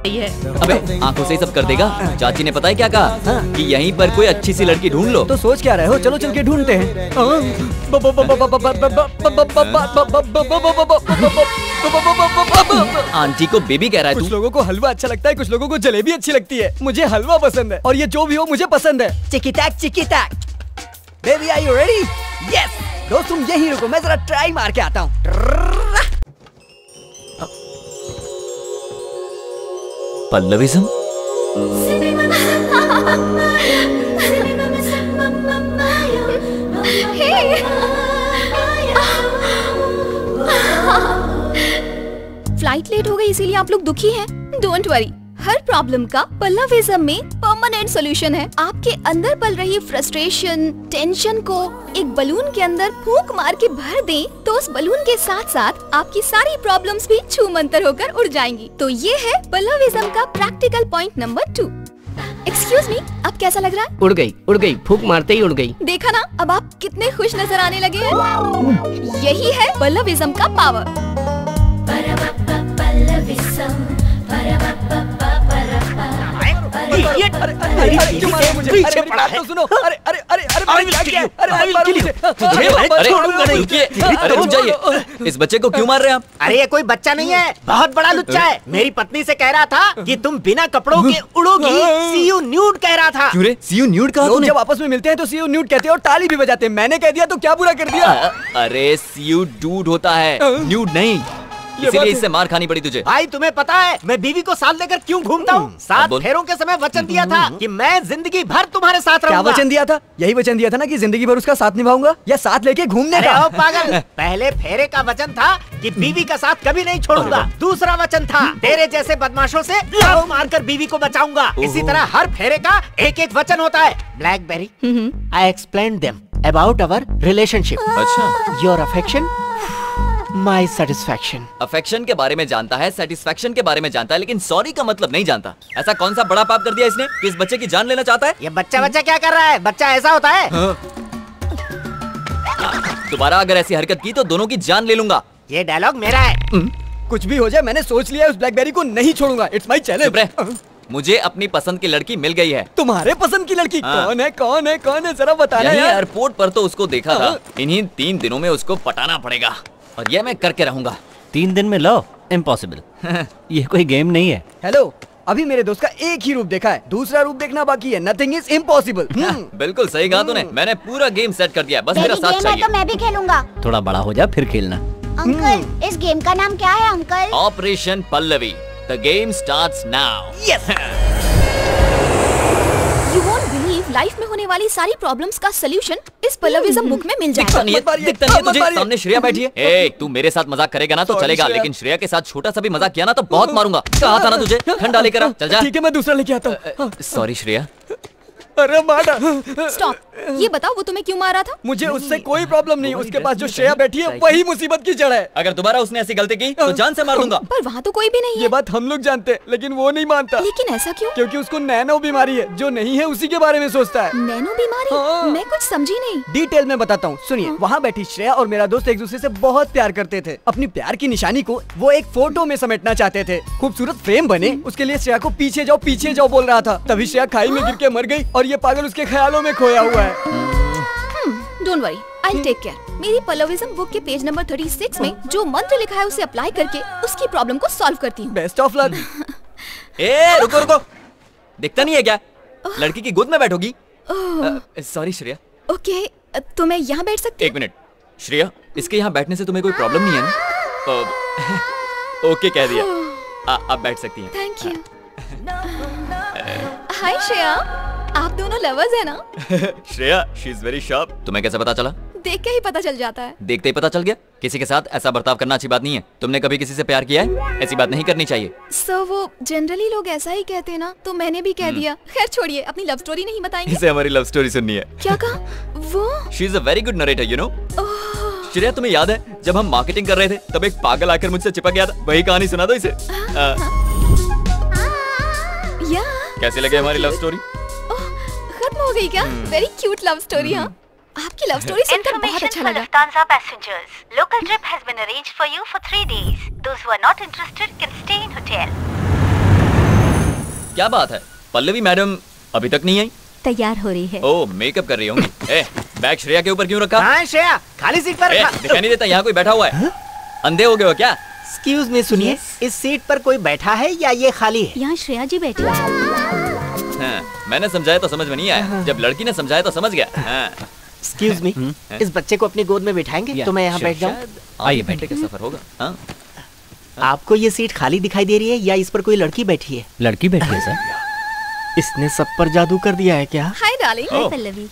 है। अबे आंखों से ही सब कर देगा। चाची ने पता है क्या कहा कि यहीं पर कोई अच्छी सी लड़की ढूंढ लो। तो सोच क्या रहे हो, चलो चल के ढूंढते हैं। आंटी को बेबी कह रहा है कुछ तू? लोगों को हलवा अच्छा लगता है, कुछ लोगों को जलेबी अच्छी लगती है। मुझे हलवा पसंद है और ये जो भी हो मुझे पसंद है। चिकी टैक baby, are you ready? Yes दोस्त, तुम यहीं रुको, मैं जरा ट्राई मार के आता हूँ। पल्लविज्म? फ्लाइट लेट हो गई इसीलिए आप लोग दुखी हैं। डोंट वरी, हर प्रॉब्लम का पल्लविज्म में परमानेंट सॉल्यूशन है। आपके अंदर पल रही फ्रस्ट्रेशन, टेंशन को एक बलून के अंदर फूंक मार के भर दें तो उस बलून के साथ साथ आपकी सारी प्रॉब्लम्स भी छूमंतर होकर उड़ जाएंगी। तो ये है पल्लविज्म का practical point number 2। Excuse me, अब कैसा लग रहा है? उड़ गई, फूंक मारते ही उड़ गई। देखा ना, अब आप कितने खुश नजर आने लगे हैं। यही है पल्लविज्म का पावर। रुक जाइए, इस बच्चे को क्यों मार रहे हैं आप? अरे ये कोई बच्चा नहीं है, बहुत बड़ा लुच्चा है। मेरी पत्नी से कह रहा था कि तुम बिना कपड़ों के उड़ोगी, सी यू न्यूड कह रहा था। क्यों रे, सी यू न्यूड कहा तूने? जब आपस में मिलते हैं तो सी यू न्यूड कहते हैं और ताली भी बजाते हैं। मैंने कह दिया तो क्या बुरा कर दिया? अरे सी यू डूड होता है, न्यूड नहीं। इसीलिए इससे मार खानी पड़ी तुझे। भाई तुम्हें पता है मैं बीवी को साथ लेकर क्यों घूमता हूँ? 7 फेरों के समय वचन दिया था कि मैं जिंदगी भर तुम्हारे साथ रहूंगा। क्या वचन दिया था? यही वचन दिया था ना कि जिंदगी भर उसका साथ निभाऊंगा, या साथ लेके घूमने का? अरे ओ पागल, पहले फेरे का वचन था कि बीवी का साथ कभी नहीं छोड़ूंगा। दूसरा वचन था तेरे जैसे बदमाशों से लव मारकर बीवी को बचाऊंगा। इसी तरह हर फेरे का एक एक वचन होता है। BlackBerry, I explain them about our relationship. अच्छा, your affection, my satisfaction. Affection के बारे में जानता है, सेटिस्फैक्शन के बारे में जानता है, लेकिन सॉरी का मतलब नहीं जानता। ऐसा कौन सा बड़ा पाप कर दिया इसने कि इस बच्चे की जान लेना चाहता है? ये बच्चा क्या कर रहा है? बच्चा ऐसा होता है? दोबारा अगर ऐसी हरकत की तो दोनों की जान ले लूंगा। ये डायलॉग मेरा है। कुछ भी हो जाए, मैंने सोच लिया है, उस ब्लैकबेरी को नहीं छोड़ूंगा। It's my challenge. मुझे अपनी पसंद की लड़की मिल गई है। तुम्हारे पसंद की लड़की? कौन है कौन है कौन है, जरा बताना यार। एयरपोर्ट पर तो उसको देखा था। इन्हीं 3 दिनों में उसको पटाना पड़ेगा और ये मैं करके रहूंगा। 3 दिन में लो? इम्पॉसिबल। ये कोई गेम नहीं है। हेलो, अभी मेरे दोस्त का एक ही रूप देखा है, दूसरा रूप देखना बाकी है। Nothing is impossible. बिल्कुल सही कहा तूने। मैंने पूरा गेम सेट कर दिया, बस मेरा साथ चाहिए। तो मैं भी खेलूंगा। थोड़ा बड़ा हो जा फिर खेलना। अंकल, इस गेम का नाम क्या है uncle? Operation Pallavi. The game starts now. Yes. You won't believe, life में होने वाली सारी प्रॉब्लम्स का सलूशन इस पल्लविज्म बुक में मिल जाएगा। दिखता नहीं है तुझे? सामने श्रेया बैठी है। ए, तू मेरे साथ मजाक करेगा ना तो चलेगा, लेकिन श्रेया के साथ छोटा सा भी मजाक किया ना तो बहुत मारूंगा। कहा था ना तुझे, ठंडा लेकर आ। चल जा। ठीक है, मैं दूसरा लेके आता हूँ। सॉरी श्रेया। अरे मारा। स्टॉप, ये बताओ वो तुम्हें क्यों मारा था? मुझे उससे कोई प्रॉब्लम नहीं, उसके पास जो श्रेया बैठी है वही मुसीबत की जड़ है। अगर दोबारा उसने ऐसी गलती की तो जान से मार दूंगा। पर वहाँ तो कोई भी नहीं है। ये बात हम लोग जानते हैं, लेकिन वो नहीं मानता। लेकिन ऐसा क्यों? क्योंकि उसको नैनो बीमारी है, जो नहीं है उसी के बारे में सोचता है। नैनो बीमारी? मैं कुछ समझी नहीं। डिटेल में बताता हूँ, सुनिए। वहाँ बैठी श्रेया और मेरा दोस्त एक दूसरे से बहुत प्यार करते थे। अपनी प्यार की निशानी को वो एक फोटो में समेटना चाहते थे। खूबसूरत फ्रेम बने, उसके लिए श्रेया को पीछे जाओ बोल रहा था। तभी श्रेया खाई में गिर के मर गई और ये पागल उसके ख्यालों में खोया हुआ है। Don't worry, I take care. मेरी पल्लविज्म बुक के पेज नंबर 36 में जो मंत्र लिखा है उसे अप्लाई करके उसकी प्रॉब्लम को सॉल्व करती हूँ। Best of luck. ए, रुको। दिखता नहीं है क्या? लड़की की गोद में बैठोगी? सॉरी श्रेया। ओके, तो मैं यहाँ बैठ सकती हूँ? 1 मिनट श्रेया, इसके यहाँ बैठने से तुम्हें कोई प्रॉब्लम नहीं है ना? ओके कह दिया, आप बैठ सकती हैं। Thank you. हाय श्रेया, आप दोनों लवर्स है ना? Shreya, she is very sharp. तुम्हें कैसे पता चला? देख के ही पता चल जाता है। देखते ही पता चल गया? किसी के साथ ऐसा बर्ताव करना अच्छी बात नहीं है। तुमने कभी किसी से प्यार किया है? ऐसी बात नहीं करनी चाहिए। सर, वो जनरली लोग ऐसा ही कहते हैं ना, तो मैंने भी कह दिया। खैर छोड़िए, अपनी लव स्टोरी नहीं बताएंगे? इसे हमारी लव स्टोरी सुननी है। क्या कहा वो? She is a very good narrator, you know. Shreya, तुम्हें याद है जब हम मार्केटिंग कर रहे थे तब एक पागल आकर मुझसे चिपक गया था? वही कहानी सुना दो इसे। कैसी लगे हमारी लव स्टोरी? खत्म हो गई क्या? Very cute love story. हाँ, आपकी लव स्टोरी सुनकर बहुत अच्छा लगा। Lufthansa passengers, local trip has been arranged for you for 3 days. Those who are not interested can stay in hotel. क्या बात है, पल्लवी मैडम अभी तक नहीं आई? तैयार हो रही है। ओह, मेकअप कर रही होंगी। बैग श्रेया के ऊपर क्यों रखा? हाँ श्रेया, खाली सीट पर रखा। दिखाई नहीं देता यहाँ कोई बैठा हुआ है? अंधे हो गए हो क्या? एक्सक्यूज मी, सुनिए, इस सीट पर कोई बैठा है या ये खाली है? यहाँ श्रेया जी बैठी है। हाँ, मैंने समझाया तो समझ में नहीं आया, जब लड़की ने समझाया तो समझ गया। हाँ। एक्सक्यूज मी, इस बच्चे को अपनी गोद में बिठाएंगे तो मैं यहाँ बैठ जाऊँ? आइए, बैठे का सफर होगा। हाँ? आपको ये सीट खाली दिखाई दे रही है या इस पर कोई लड़की बैठी है? लड़की बैठी है सर। इसने सब पर जादू कर दिया है क्या? Hi darling. ओह। पल्लवी।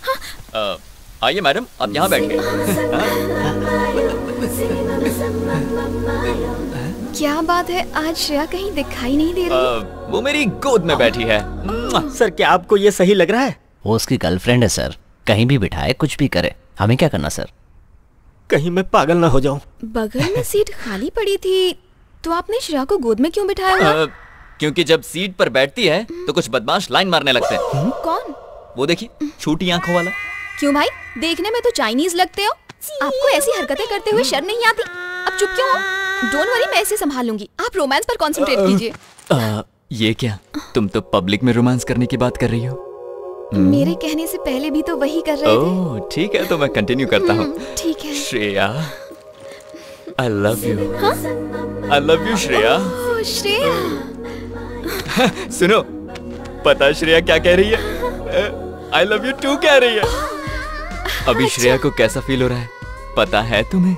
आइए मैडम, आप यहाँ बैठ गए। क्या बात है, आज श्रेया कहीं दिखाई नहीं दे रही। वो मेरी गोद में बैठी है। सर, क्या आपको ये सही लग रहा है? वो उसकी गर्लफ्रेंड है सर, कहीं भी बिठाए कुछ भी करे, हमें क्या करना सर? कहीं मैं पागल ना हो जाऊं। बगल में सीट खाली पड़ी थी तो आपने श्रेया को गोद में क्यों बिठाया हुआ? क्योंकि जब सीट पर बैठती है तो कुछ बदमाश लाइन मारने लगते हैं। कौन? वो देखिए, छोटी आंखों वाला। क्यों भाई, देखने में तो चाइनीज लगते हो, आपको ऐसी हरकतें करते हुए शर्म नहीं आती? अब चुप क्यों हो? डोंट वरी, मैं इसे संभाल लूंगी, आप रोमांस पर कंसंट्रेट कीजिए। ये क्या, तुम तो पब्लिक में रोमांस करने की बात कर रही हो? मेरे कहने से पहले भी तो वही कर रहे थे। ओह ठीक है, तो मैं कंटिन्यू करता हूँ। ठीक है। Shreya, I love you. I love you Shreya. ओह श्रेया। सुनो, पता है श्रेया क्या कह रही है? I love you too कह रही है। अभी श्रेया को कैसा फील हो रहा है पता है तुम्हें?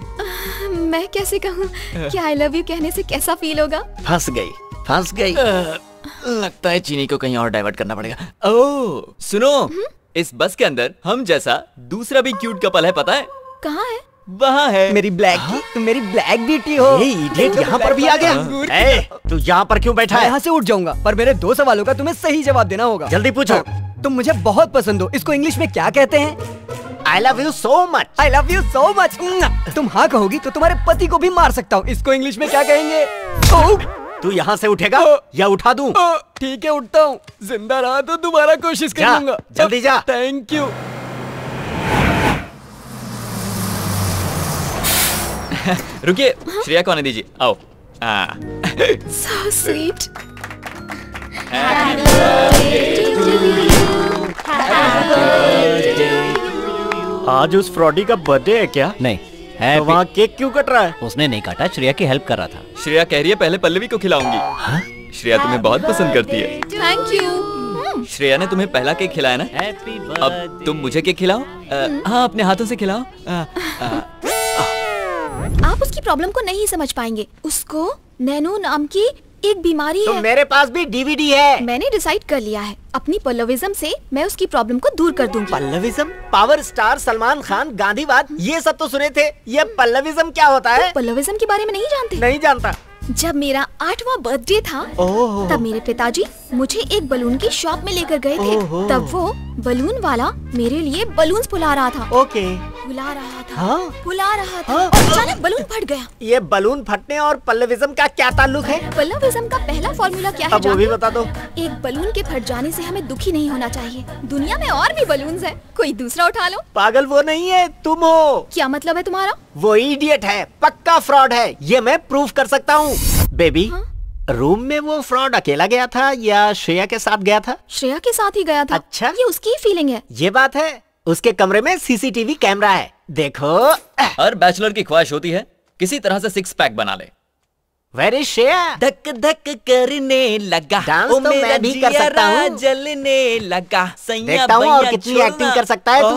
मैं कैसे कहूँ कि आई लव यू कहने से कैसा फील होगा? फंस गई, फंस गई। लगता है चीनी को कहीं और डाइवर्ट करना पड़ेगा। ओह सुनो, इस बस के अंदर हम जैसा दूसरा भी क्यूट कपल है, पता है? कहाँ है? वहाँ है। मेरी ब्लैक ब्यूटी हो। ये इडियट यहाँ पर भी आ गया। ए, तू यहाँ पर क्यों बैठा मैं है? यहाँ से उठ जाऊंगा, पर मेरे 2 सवालों का तुम्हें सही जवाब देना होगा। जल्दी पूछो। तुम मुझे बहुत पसंद हो, इसको इंग्लिश में क्या कहते हैं? I love you so much. I love you so much. तुम हाँ कहोगी तो तुम्हारे पति को भी मार सकता हूँ, इसको इंग्लिश में क्या कहेंगे? तू यहाँ से उठेगा या उठा दूं? ठीक है, उठता हूँ। जिंदा रहा तो दोबारा कोशिश जा, करूंगा। जल्दी जा। Thank you. रुकिए, श्रेया को आने दीजिए। आओ। So sweet. आज उस फ्रॉडी का बर्थडे है क्या? नहीं है। तो वहाँ केक क्यों कट रहा है? उसने नहीं काटा, श्रेया की हेल्प कर रहा था। श्रेया कह रही है पहले पल्लवी को खिलाऊंगी। श्रेया तुम्हें बहुत पसंद करती है। Thank you. श्रेया ने तुम्हें पहला केक खिलाया ना? हैप्पी अब तुम मुझे केक खिलाओ। हाँ, अपने हाथों से खिलाओ। आप उसकी प्रॉब्लम को नहीं समझ पाएंगे। उसको नैनो नाम की एक बीमारी तो है। मेरे पास भी डीवीडी है। मैंने डिसाइड कर लिया है, अपनी पल्लविज्म से मैं उसकी प्रॉब्लम को दूर कर दूंगी। पल्लविज्म? पावर स्टार सलमान खान, गांधीवाद, ये सब तो सुने थे। ये पल्लविज्म क्या होता है? पल्लविज्म के बारे में नहीं जानते? नहीं जानता। जब मेरा 8वां बर्थडे था, ओह। तब मेरे पिताजी मुझे एक बलून की शॉप में लेकर गए थे। ओहो। तब वो बलून वाला मेरे लिए बलून्स फुला रहा था। ओके। फुला रहा था, हाँ? फुला रहा था, हाँ? और अचानक बलून फट गया। ये बलून फटने और पल्लविज्म का क्या ताल्लुक है? पल्लविज्म का पहला फॉर्मूला क्या है अब वो भी जानते बता दो। हो? एक बलून के फट जाने से हमें दुखी नहीं होना चाहिए। दुनिया में और भी बलून्स हैं, कोई दूसरा उठा लो। पागल वो नहीं है, तुम हो। क्या मतलब है तुम्हारा? वो इडियट है, पक्का फ्रॉड है, ये मैं प्रूफ कर सकता हूँ। बेबी, रूम में वो फ्रॉड अकेला गया था या श्रेया के साथ गया था? श्रेया के साथ ही गया था। अच्छा। ये उसकी ही फीलिंग है। ये बात है, उसके कमरे में सीसीटीवी कैमरा है, देखो। हर बैचलर की ख्वाहिश होती है किसी तरह से 6 पैक बना ले। Where is Shreya? धक धक करने लगा, डांस तो मैं भी कर सकता हूँ। जलने लगा, देखता हूँ और कितनी एक्टिंग कर सकता है तू।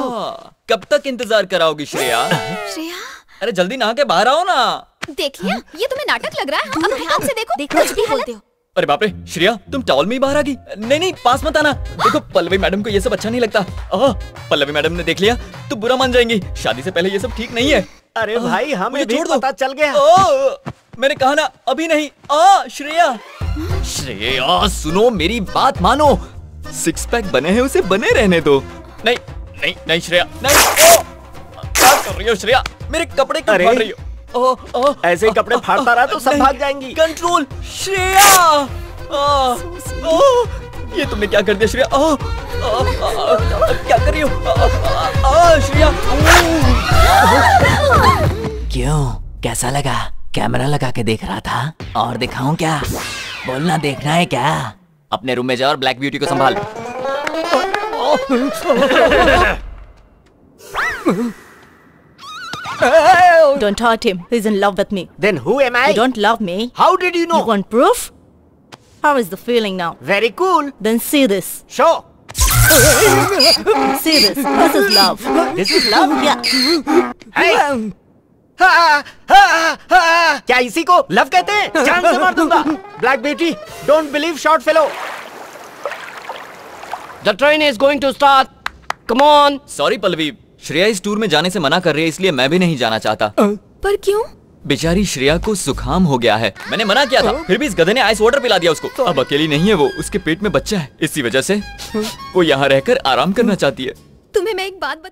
कब तक इंतजार कराओगी श्रेया? श्रेया, अरे जल्दी नहा के बाहर आओ ना। देखिए, ये तुम्हें नाटक लग रहा है। अब ध्यान से देखो, कुछ भी बोलते हो। अरे बाप रे, श्रेया तुम टॉवल में ही बाहर आ गई। नहीं, पास मत आना। देखो पल्लवी मैडम को ये सब अच्छा नहीं लगता। पल्लवी मैडम ने देख लिया तो बुरा मान जाएंगी। शादी से पहले ये सब ठीक नहीं है। अरे भाई, हमें भी छोड़ दो। पता चल गया। मैंने कहा ना, अभी नहीं। श्रेया सुनो, मेरी बात मानो। 6 पैक बने हैं, उसे बने रहने दो। नहीं श्रेया, नहीं। क्या कर रही हो श्रेया? मेरे कपड़े क्यों फाड़ रही हो? ऐसे ही कपड़े फाड़ता रहा तो सब भाग जाएंगी। कंट्रोल श्रेया। ये तुमने क्या कर दिया श्रेया? क्या कर रही हो श्रेया? क्यों, कैसा लगा? कैमरा लगा के देख रहा था, और दिखाऊं क्या? बोलना, देखना है क्या? अपने रूम में जा और ब्लैक ब्यूटी को संभाल। Don't hurt him. He's in love with me. Then who am I? You don't love me. How did you know? You want proof? How is the feeling now? Very cool. Then see this. Show. See this. This is love. This is love. Yeah. Hey. क्या इसी को love कहते हैं? जान से मार दूंगा। Black Beauty, don't believe short fellow. The train is going to start. Come on. Sorry Pallavi, Shreya इस टूर में जाने से मना कर रही है, इसलिए मैं भी नहीं जाना चाहता। पर क्यों? बेचारी श्रेया को जुकाम हो गया है। मैंने मना किया था, फिर भी इस गधे ने आइस वाटर पिला दिया उसको। अब अकेली नहीं है वो, उसके पेट में बच्चा है। इसी वजह से वो यहाँ रहकर आराम करना चाहती है। तुम्हें मैं एक बात बता